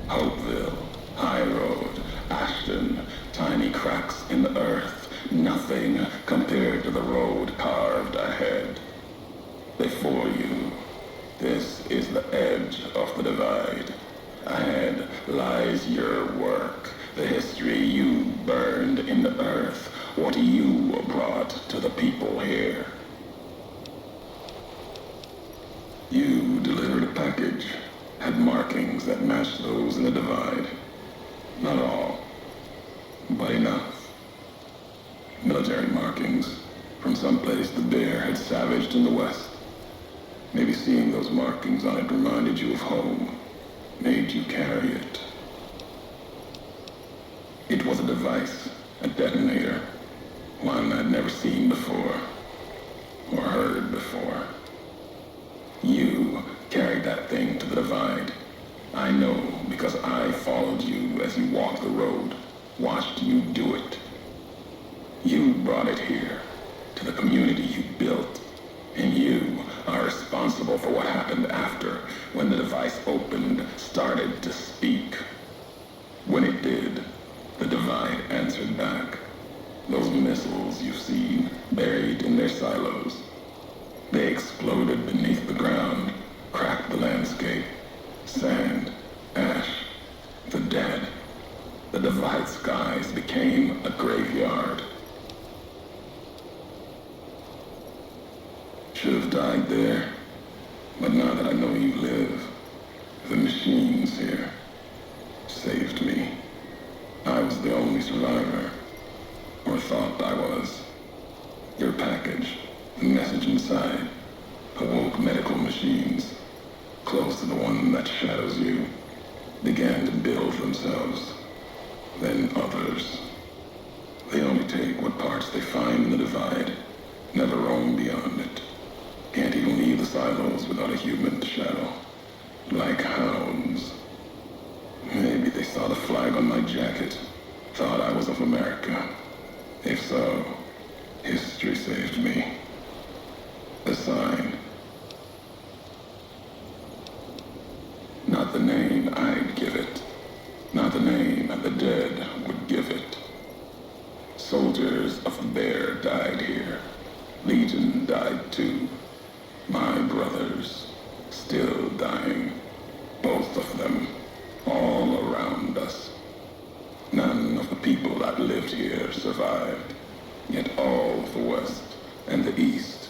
Hopeville, High Road, Ashton, tiny cracks in the earth, nothing compared to the road carved ahead. Before you, this is the edge of the divide. Ahead lies your work, the history you burned in the earth, what you brought to the people here. You delivered a package, had markings that matched those in the divide. Not all, but enough. Military markings from someplace the bear had savaged in the west. Maybe seeing those markings on it reminded you of home, made you carry it. It was a device, a detonator, one I'd never seen before, or heard before. You carried that thing to the divide. I know because I followed you as you walked the road, watched you do it. You brought it here, to the community you built, and you are responsible for what happened after, when the device opened, started to speak. When it did, the divide answered back. Those missiles you've seen, buried in their silos, they exploded beneath the ground, cracked the landscape. Sand, ash, the dead. The divide skies became a graveyard. Should have died there, but now that I know you live, the machines here saved me. I was the only survivor, or thought I was. Your package, the message inside, awoke medical machines, close to the one that shadows you, began to build themselves. Then others. They only take what parts they find in the divide, never roam beyond it. Can't even leave the silos without a human to shadow. Like hounds. Maybe they saw the flag on my jacket, thought I was of America. If so, history saved me. The sign. Not the name I'd give it. Not the name the dead would give it. Soldiers of the bear died here. Legion died too. My brothers, still dying. Both of them, all around us. None of the people that lived here survived. Yet all of the West and the East,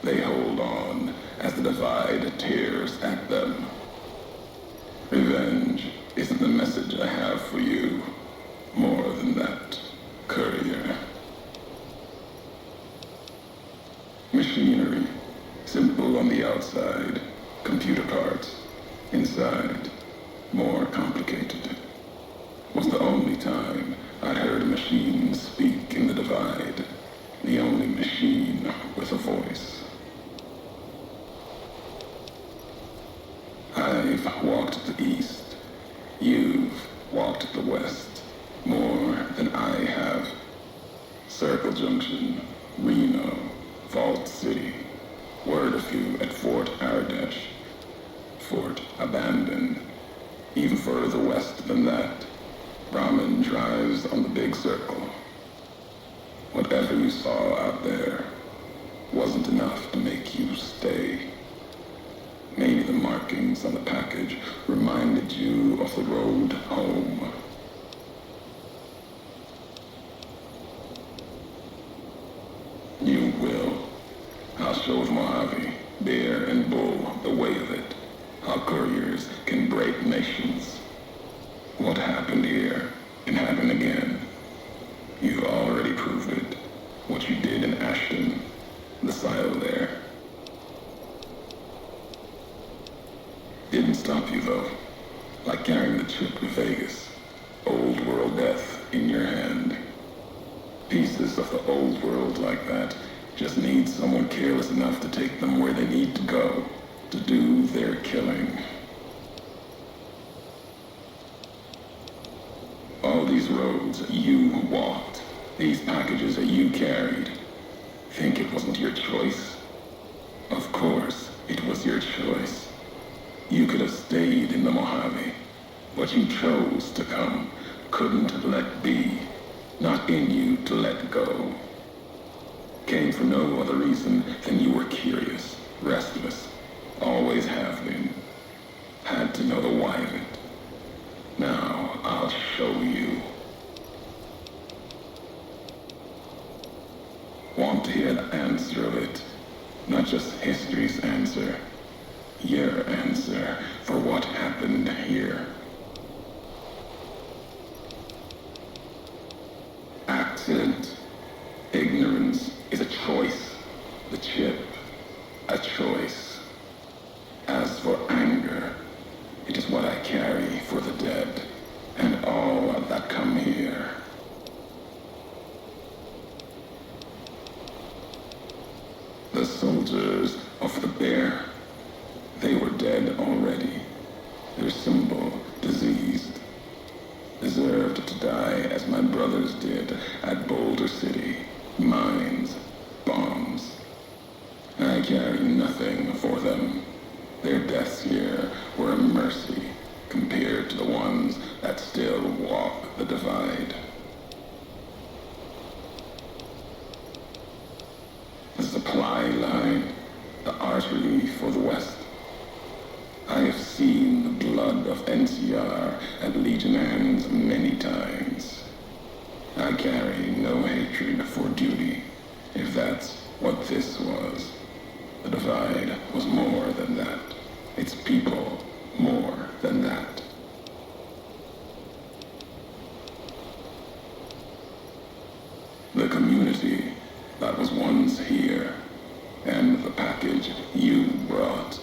they hold on as the divide tears at them. Revenge isn't the message I have for you more than that, courier? Machinery, simple on the outside, computer parts, inside, more complicated. Was the only time I'd heard a machine speak in the divide, the only machine with a voice. I've walked the east, you've walked the west, more than I have. Circle Junction, Reno, Vault City, word of you at Fort Ardash, Fort abandoned. Even further west than that, Brahmin drives on the big circle. Whatever you saw out there wasn't enough to make you stay. Maybe the markings on the package reminded you of the road home. You will. I'll show the Mojave, Bear and Bull, the way of it. How couriers can break nations. What happened here can happen again. You've already proved it. What you did in Ashton, the silo there. Didn't stop you though. Like carrying the chip to Vegas. Old world death in your hand. Pieces of the old world like that just need someone careless enough to take them where they need to go, to do their killing. All these roads you walked, these packages that you carried, think it wasn't your choice? Of course, it was your choice. You could have stayed in the Mojave, but you chose to come, couldn't let be, not in you to let go. Came for no other reason than you were curious, restless, always have been. Had to know the why of it. Now I'll show you. Want to hear the answer of it? Not just history's answer. Your answer for what happened here. Accident. Ignorance is a choice. The chip, a choice. As for anger, it is what I carry for the dead and all that come here. The soldiers of the Bear, they were dead already. Their symbol, diseased. Deserved to die as my brothers did at Boulder City. Mines, bombs. I carry nothing for them. Their deaths here were a mercy compared to the ones that still walk the divide. The supply line, the artery for the West. I have seen the blood of NCR at Legion hands many times. I carry no hatred for duty, if that's what this was. The divide was more than that. Its people more than that. The community that was once here, and the package you brought,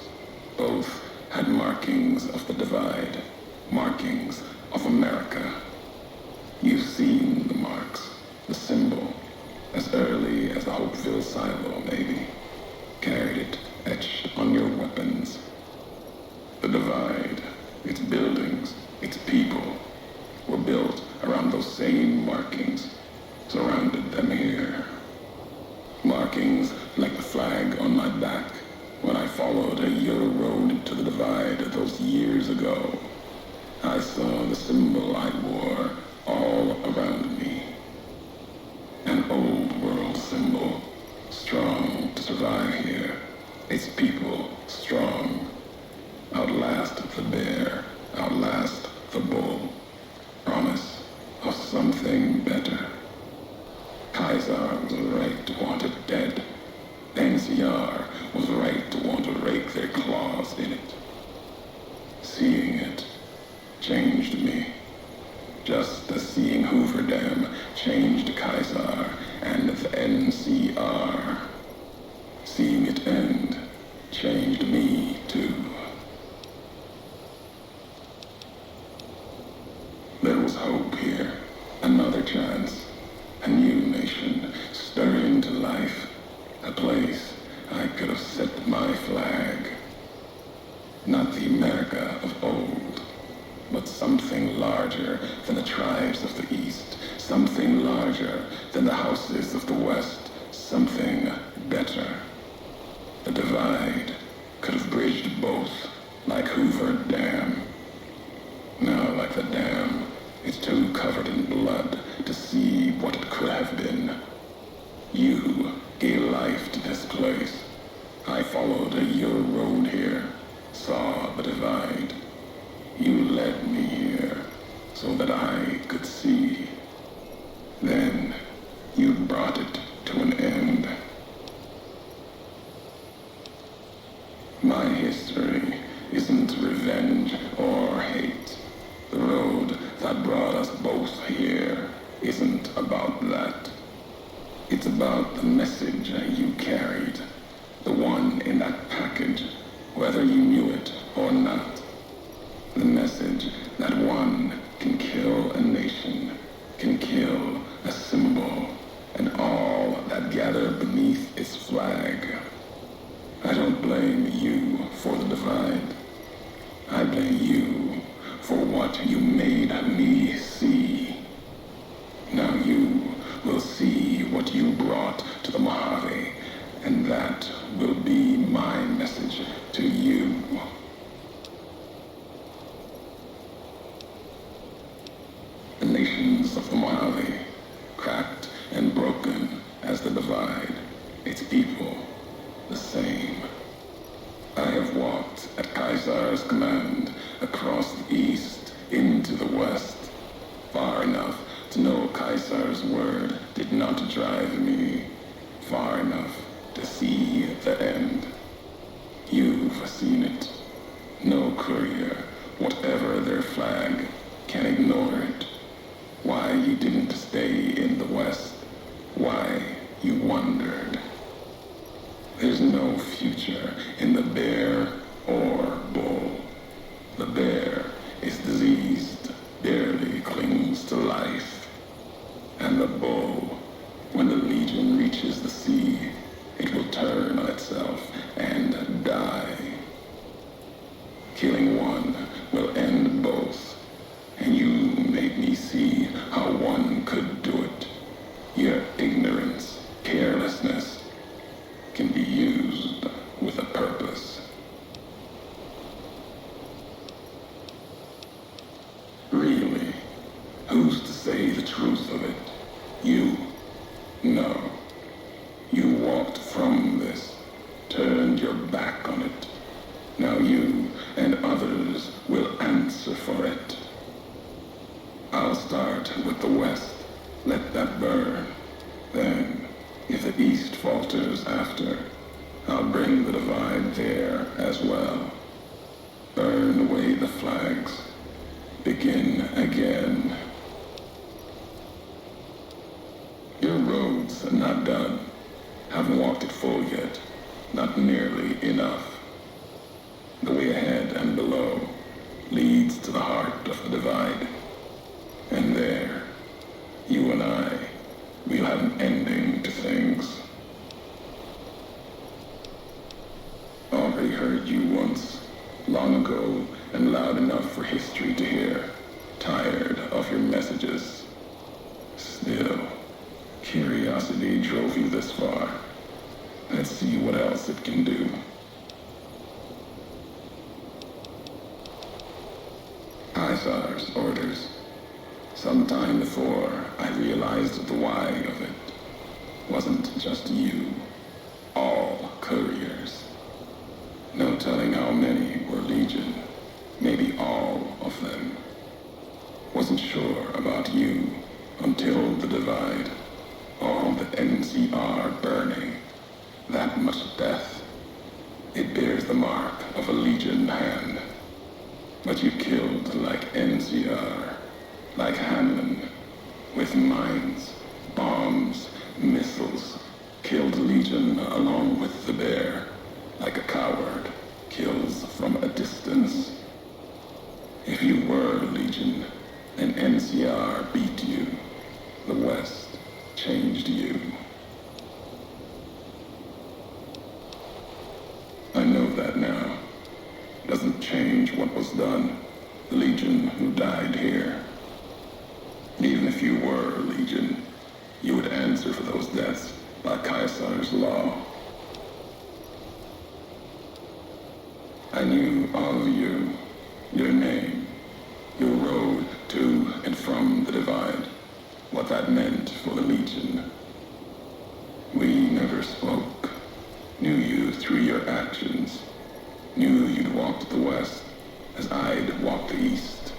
both had markings of the divide, markings of America. You've seen the marks, the symbol, as early as the Hopeville silo, maybe. Carried it etched on your weapons. The divide, its buildings, its people, were built around those same markings, surrounded them here. Markings like the flag on my back when I followed a Euro road to the divide those years ago. I saw the symbol I wore all around me. An old world symbol, strong to survive here. Its people strong. Outlast the bear, outlast the bull. Promise. just as seeing Hoover Dam changed Kaiser and the NCR. Seeing it end changed me, too. There was hope here, another chance, a new nation stirring to life, a place I could have set my flag. Not the America of old, but something larger than the tribes of the East, something larger than the houses of the West, something better. The divide could have bridged both, like Hoover Dam. Now, like the dam, it's too covered in blood to see what it could have been. You gave life to this place. I followed your road here, saw the divide. You led me here so that I could see. Then you brought it to an end. My history isn't revenge or hate. The road that brought us both here isn't about that. It's about the message you carried, the one in that package, whether you knew it or not. The message that one can kill a nation, can kill a symbol, and all that gather beneath its flag. I don't blame you for the divide. I blame you for what you made me see. Now you will see what you brought to the Mojave, and that will be my message to you. The nations of the Mojave, cracked and broken as the divide, its people the same. I have walked at Caesar's command across the east into the west, far enough to know Caesar's word did not drive me, far enough to see the end. You've seen it. No courier, whatever their flag, can ignore it. Why you didn't stay in the west, why you wondered. There's no future in the bear or bull. The bear is diseased, barely clings to life. And the bull, when the legion reaches the sea, it will turn on itself and die. Killing one will end both, and you made me see how one could do it. Your ignorance, carelessness, can be used with a purpose. Really, who's to say the truth of it? You? No. You walked from this, turned your back on it. Now you and others will answer for it. I'll start with the West. Let that burn. Then, if the East falters after, I'll bring the divide there as well. Burn away the flags. Begin again. Your road's not done. Haven't walked it full yet. Not nearly enough. The way ahead and below leads to the heart of the divide. And there, you and I, we'll have an ending to things. Already heard you once, long ago and loud enough for history to hear. Tired of your messages. Still, curiosity drove you this far. Let's see what else it can do. Caesar's orders. Sometime before I realized the why of it. Wasn't just you. All couriers. No telling how many were Legion. Maybe all of them. Wasn't sure about you until the divide. All the NCR burning. That much death. It bears the mark of a Legion hand. But you killed like NCR. Like half Scanlan, with mines, bombs, missiles, killed Legion along with the bear, like a coward kills from a distance. If you were Legion, and NCR beat you, the West changed you. I know that now. Doesn't change what was done. The Legion who died here. Even if you were Legion, you would answer for those deaths by Caesar's law. I knew all of you, your name, your road to and from the Divide, what that meant for the Legion. We never spoke, knew you through your actions, knew you'd walked the West as I'd walked the East,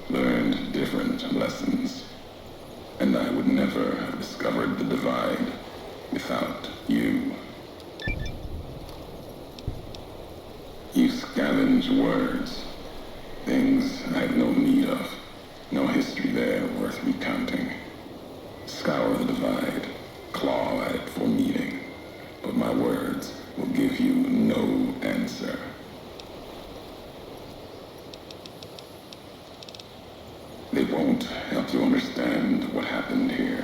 learned different lessons, and I would never have discovered the Divide without you. You scavenge words, things I have no need of, no history there worth recounting. Scour the Divide, claw at it for meaning, but my words will give you no answer. They won't help you understand what happened here,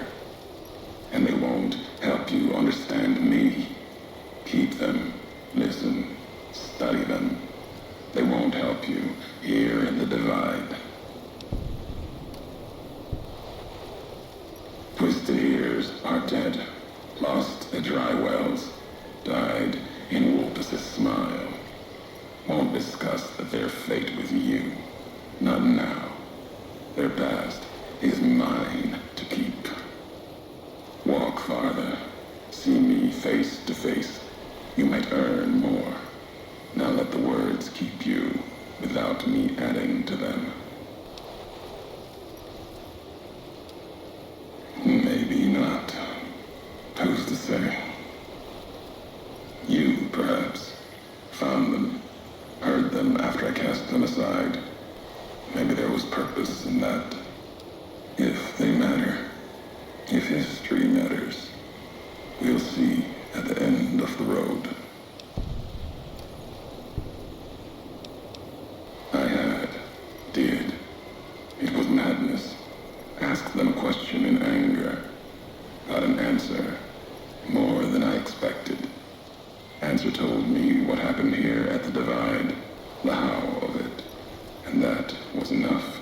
and they won't help you understand me. Keep them, listen, study them. They won't help you here in the Divide. Twisted ears are dead, lost at dry wells, died in Wolpus's smile. Won't discuss their fate with you, not now. Their past is mine to keep. Walk farther, see me face to face. You might earn more. Now let the words keep you without me adding to them. Maybe not. Who's to say? You, perhaps, found them, heard them after I cast them aside. Maybe there was purpose in that. If they matter, if history matters, we'll see at the end of the road. Did. It was madness. Asked them a question in anger. Got an answer. More than I expected. Answer told me what happened here at the Divide, the how of it. And that was enough.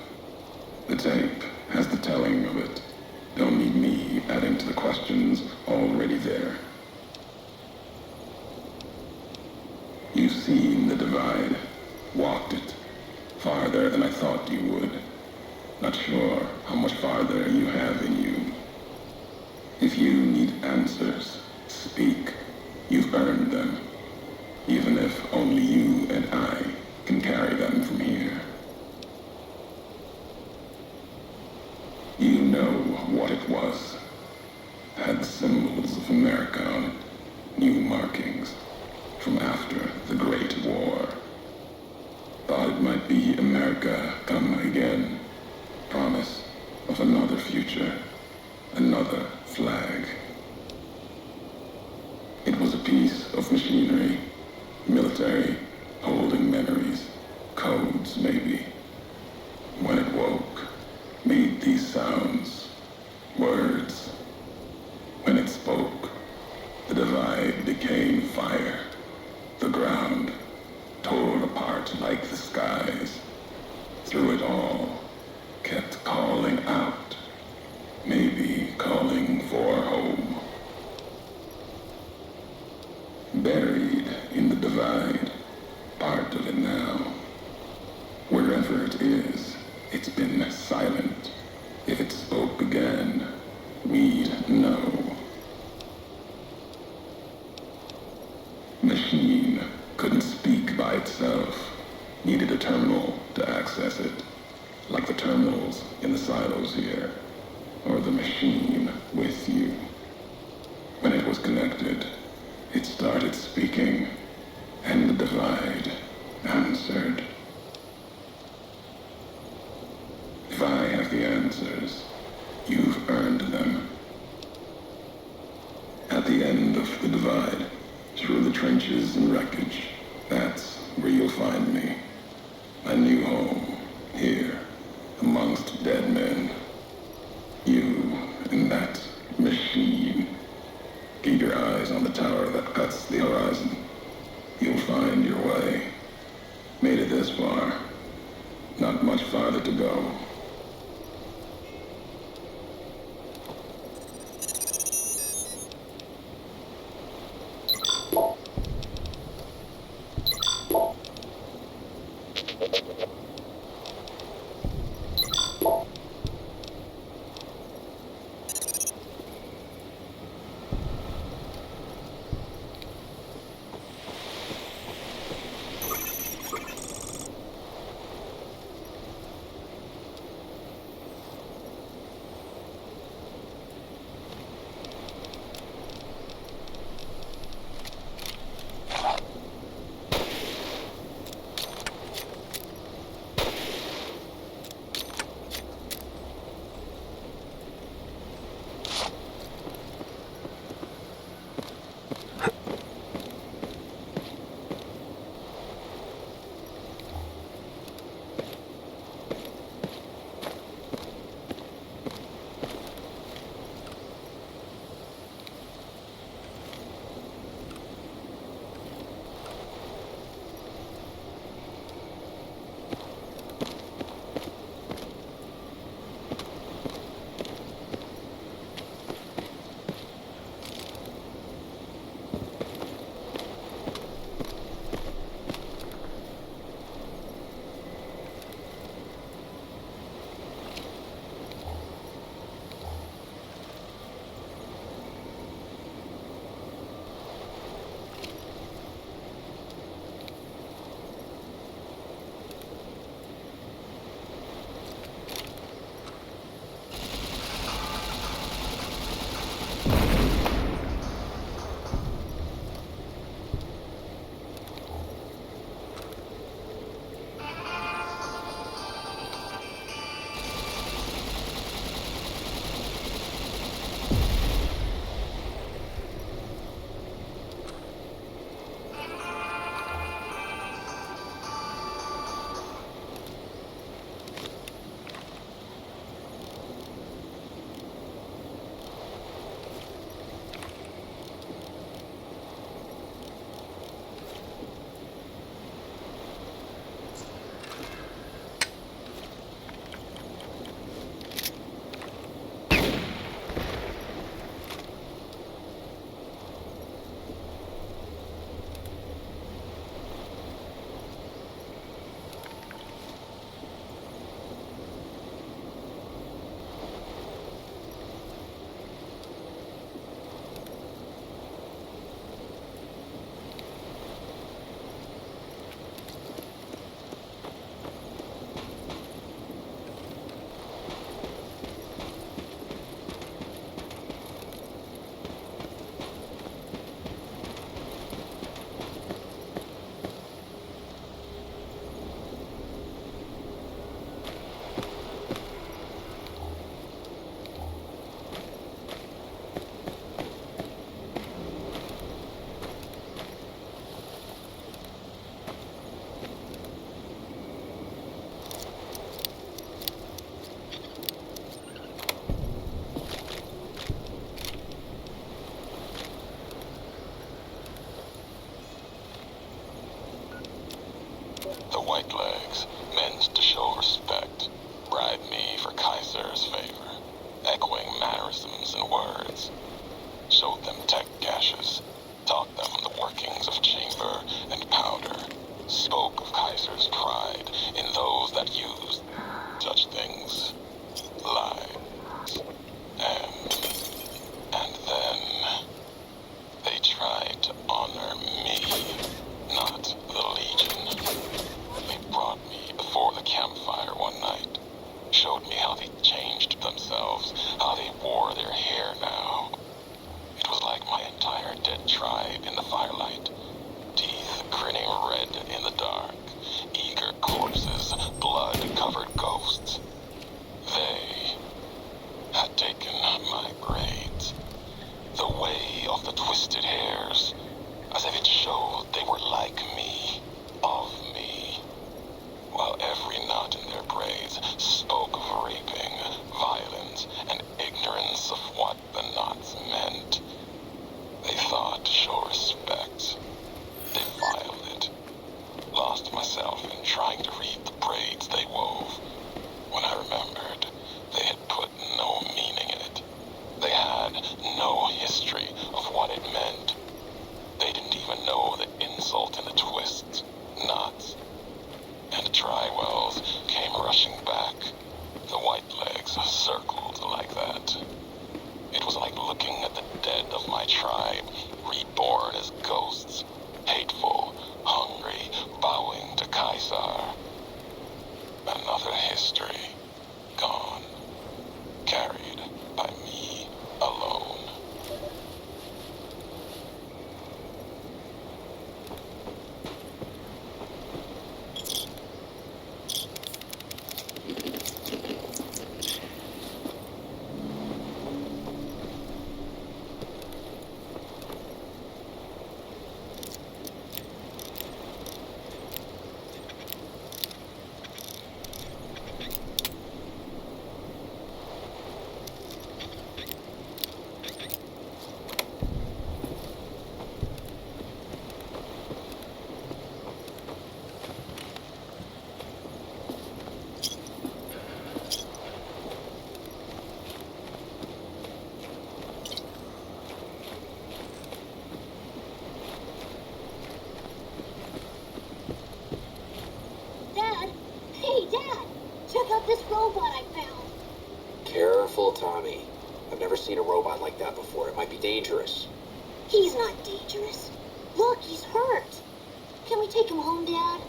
The tape has the telling of it. Don't need me adding to the questions already there. You've seen the Divide. Walked it. Farther than I thought you would. Not sure how much farther you have in you. If you need answers, speak. You've earned them. Even if only you and I can carry them from here. You know what it was. Had the symbols of America on it. New markings. From after the Great War. Thought it might be America come again. Promise of another future. Another flag. It was a piece of machinery. Military. Holding memories. Codes, maybe. When it woke. Made these sounds. Words. When it spoke. The Divide became fire. The ground. Tore apart like the skies. Through it all, kept calling out. Maybe calling for home. Buried in the Divide, part of it now. Wherever it is, it's been silent. If it spoke again, we'd know. Machine couldn't speak by itself. Needed a terminal to access it. Like the terminals in the silos here. Or the machine with you. When it was connected, it started speaking. And the Divide answered. If I have have the answers. You've earned them. At the end of the divide, through the trenches and wreckage, that's where you'll find me. A new home, here, amongst dead men. You and that machine. Keep your eyes on the tower that cuts the horizon. You'll find your way. Made it this far. Not much farther to go. Whitelegs meant to show respect, bribe me for Kaiser's favor, echoing mannerisms and words. Showed them tech caches, taught them the workings of chamber and powder, spoke of Kaiser's pride in those that used such things, lies, and then they tried to honor me, not the Legion. They brought me before the campfire one night, showed me how they changed themselves, how they wore their hair now. It was like my entire dead tribe in the firelight, teeth grinning red in the dark, eager corpses, blood-covered ghosts. circled like that. It was like looking at the dead of my tribe, reborn as ghosts, hateful, hungry, bowing to Caesar. Another history, gone, carried by me alone. This robot I found. Careful, Tommy. I've never seen a robot like that before. It might be dangerous. He's not dangerous. Look, he's hurt. Can we take him home, Dad?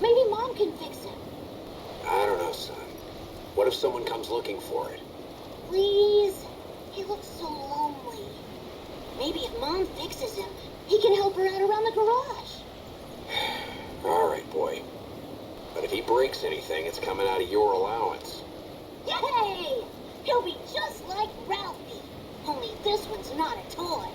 Maybe Mom can fix him. I don't know, son. What if someone comes looking for it? Please? He looks so lonely. Maybe if Mom fixes him, he can help her out around the garage. All right, boy. But if he breaks anything, it's coming out of your allowance. Yay! He'll be just like Ralphie. Only this one's not a toy.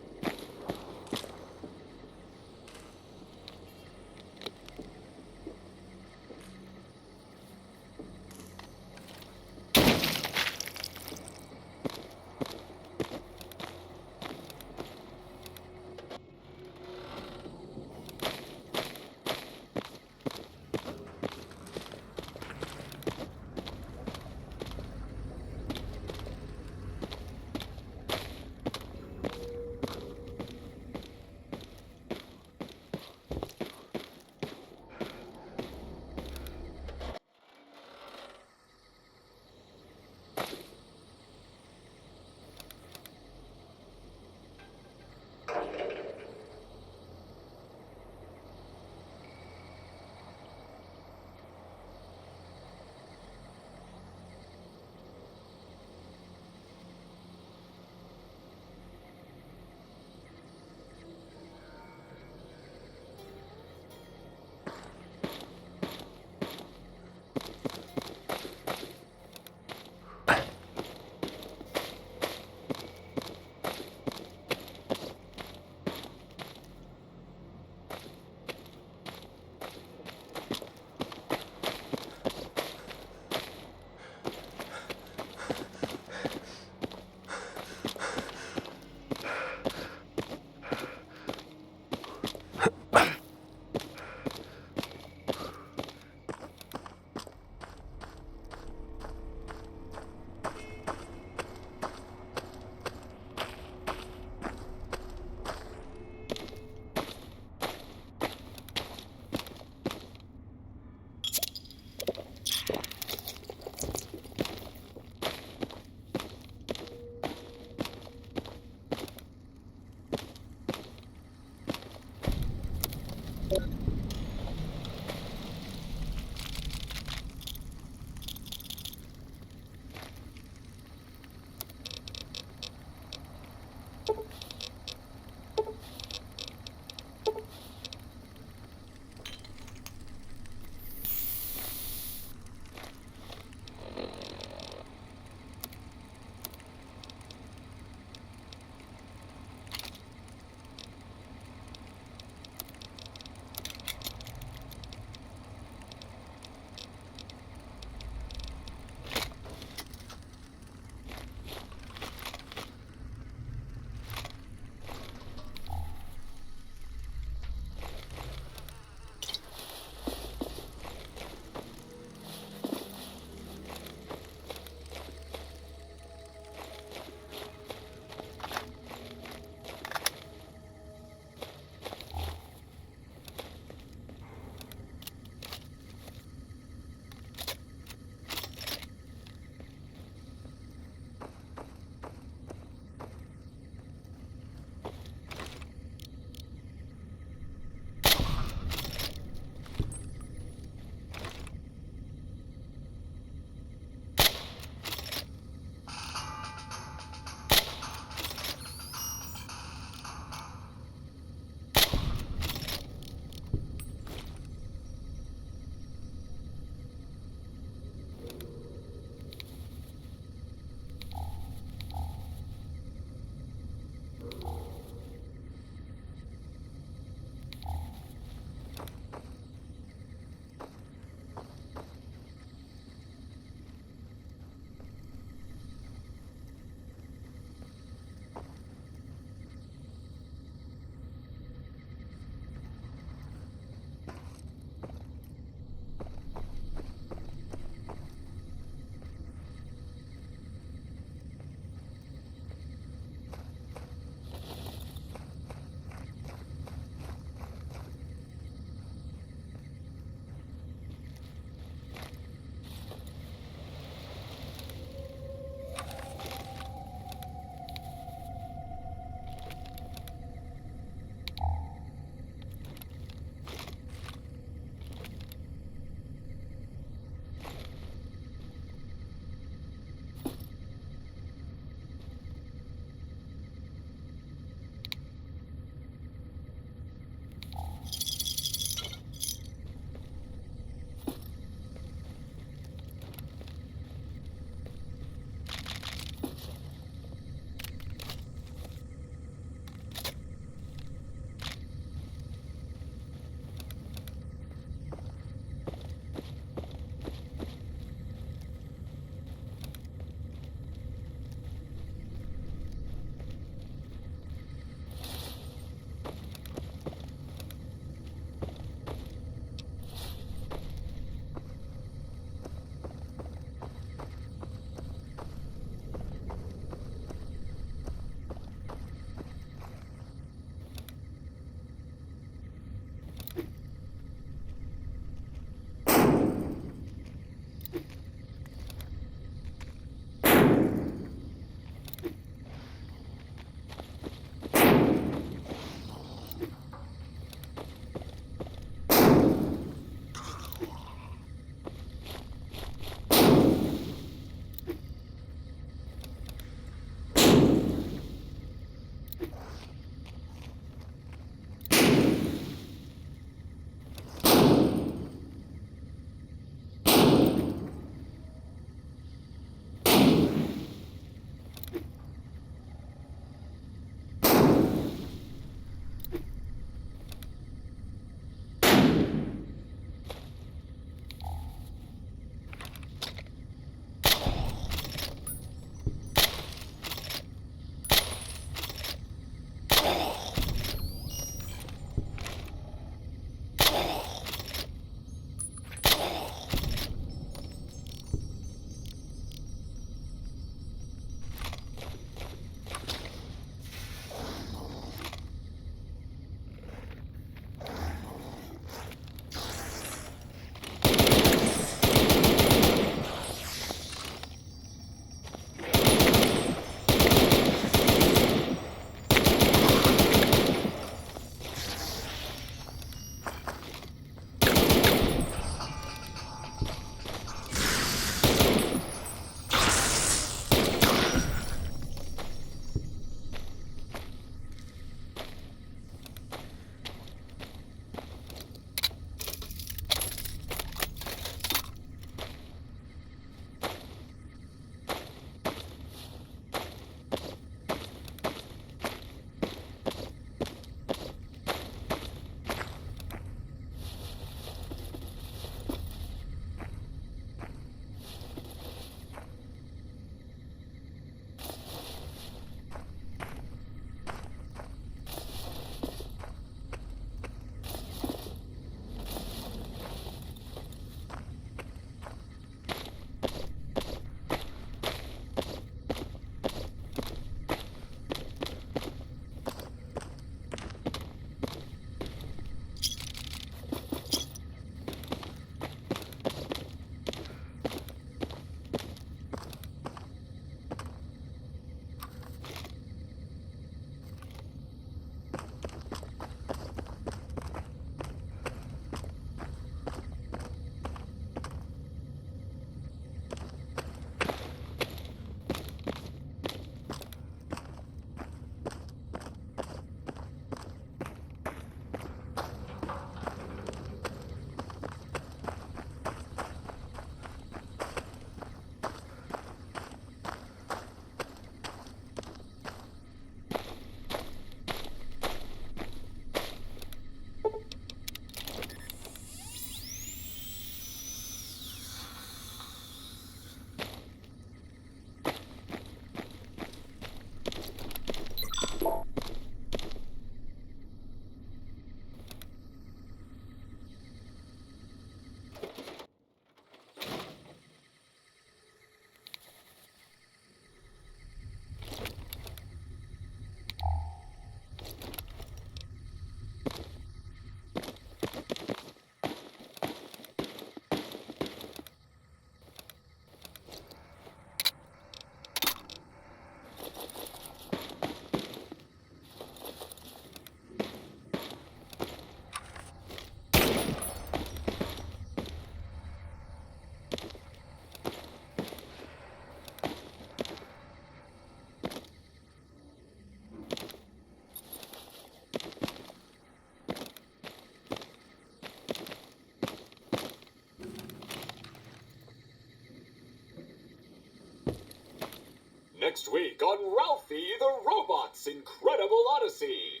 Next week on Ralphie the Robot's Incredible Odyssey.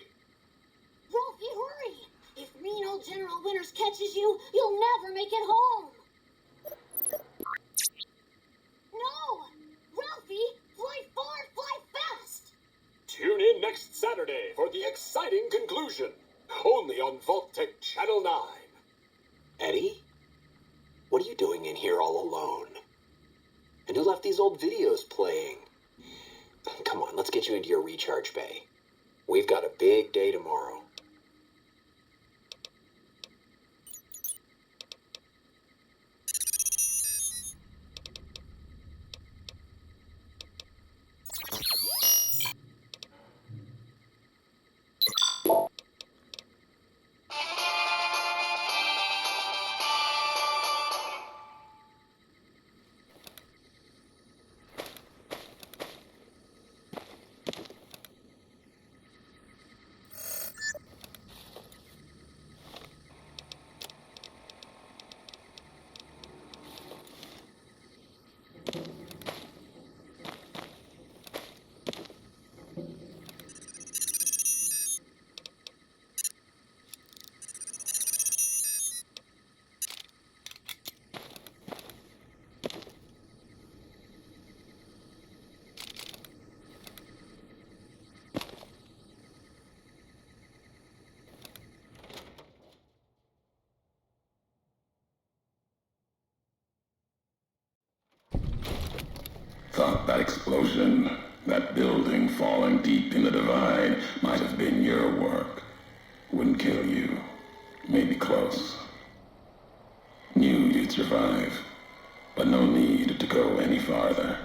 Ralphie, hurry! If mean old General Winters catches you, you'll never make it home! No! Ralphie, fly far, fly fast! Tune in next Saturday for the exciting conclusion. Only on Vault-Tec Channel 9. Eddie? What are you doing in here all alone? And who left these old videos playing? Come on, let's get you into your recharge bay. We've got a big day tomorrow. Thought that explosion, that building falling deep in the divide, might have been your work. Wouldn't kill you. Maybe close. Knew you'd survive, but no need to go any farther.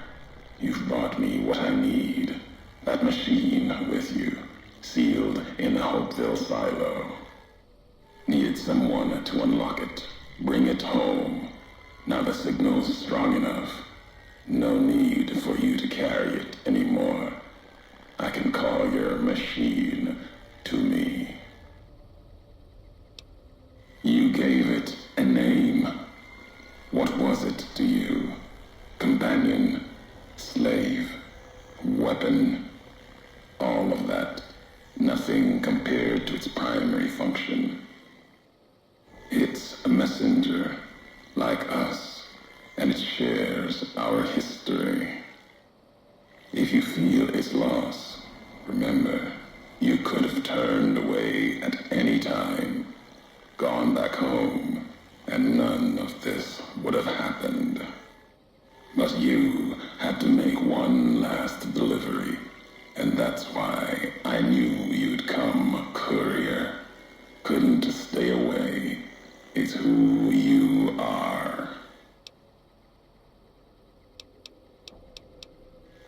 You've brought me what I need. That machine with you, sealed in the Hopeville silo. Needed someone to unlock it, bring it home. Now the signal's strong enough. No need for you to carry it anymore. I can call your machine to me. You gave it a name. What was it to you? Companion, slave, weapon, all of that. Nothing compared to its primary function. It's a messenger, like us. And it shares our history. If you feel its loss, remember, you could have turned away at any time, gone back home, and none of this would have happened. But you had to make one last delivery, and that's why I knew you'd come, courier. Couldn't stay away. It's who you are.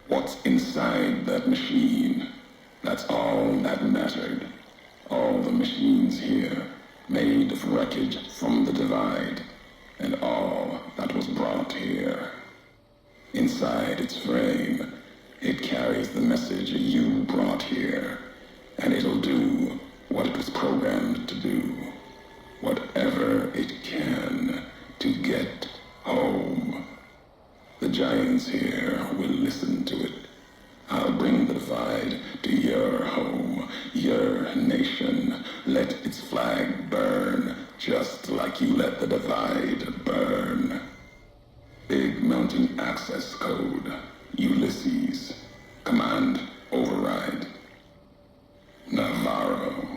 What's inside that machine? That's all that mattered. All the machines here, made of wreckage from the divide, and all that was brought here. Inside its frame, it carries the message you brought here, and it'll do what it was programmed to do. Whatever it can to get home. The giants here will listen to it. I'll bring the divide to your home, your nation. Let its flag burn, just like you let the divide burn. Big Mountain Access Code, Ulysses. Command override. Navarro.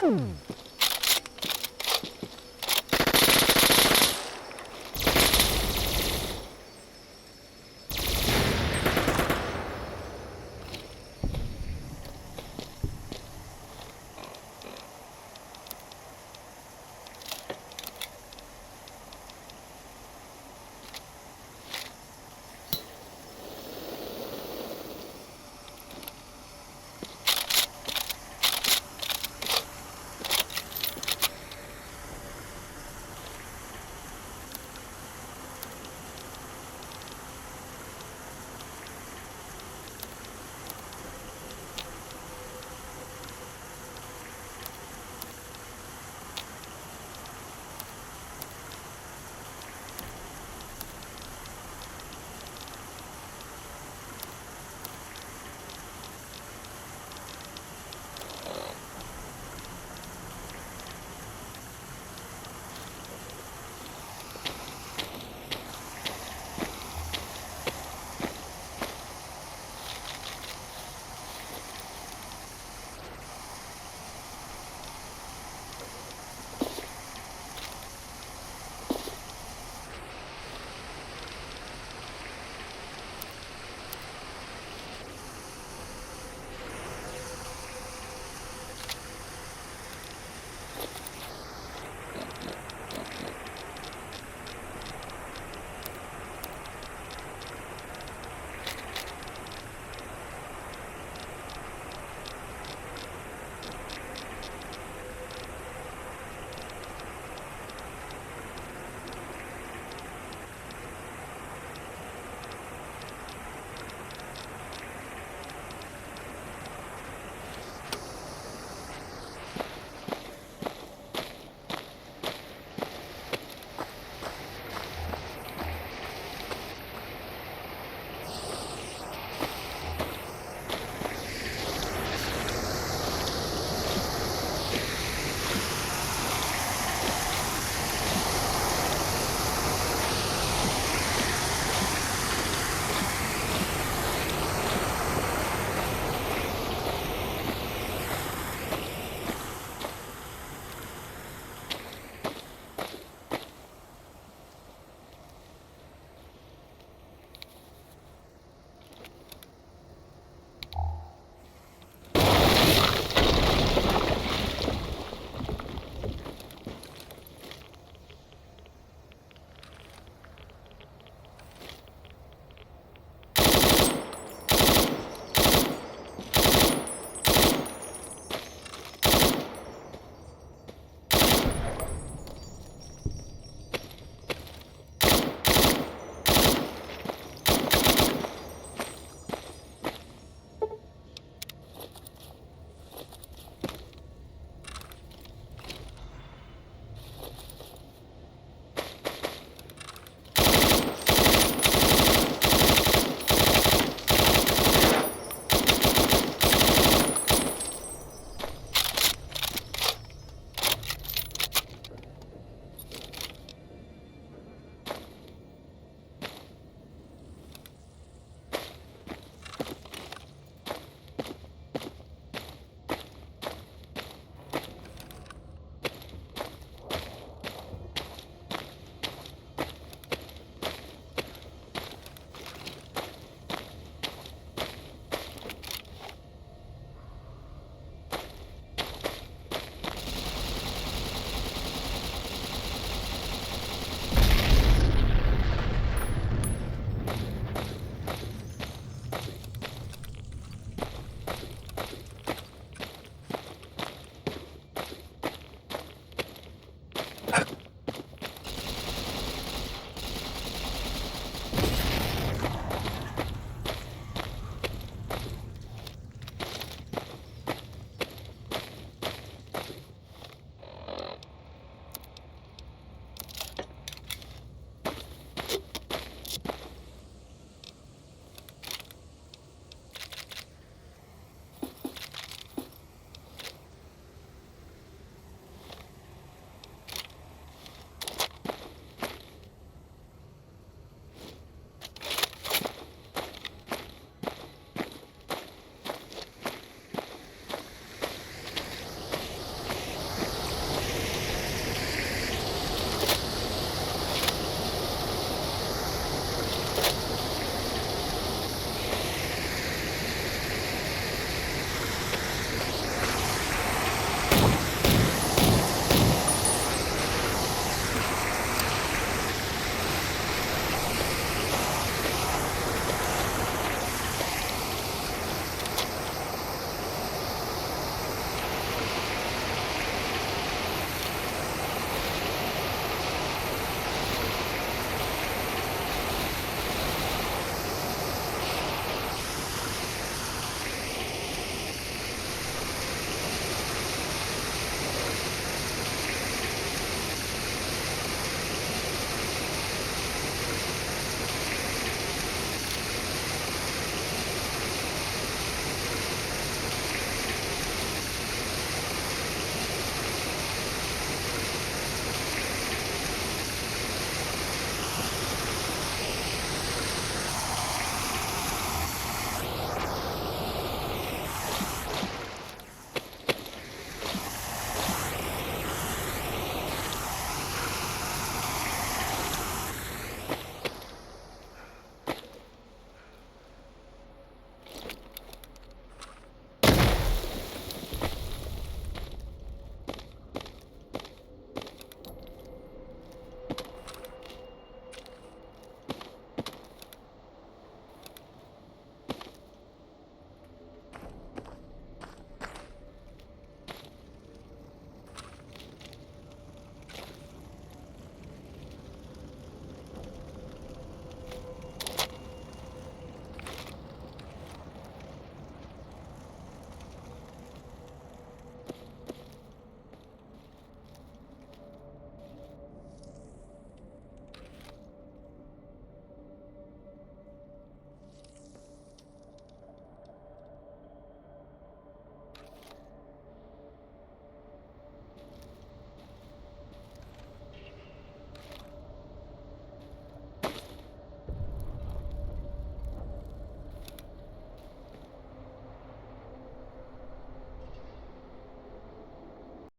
Bye.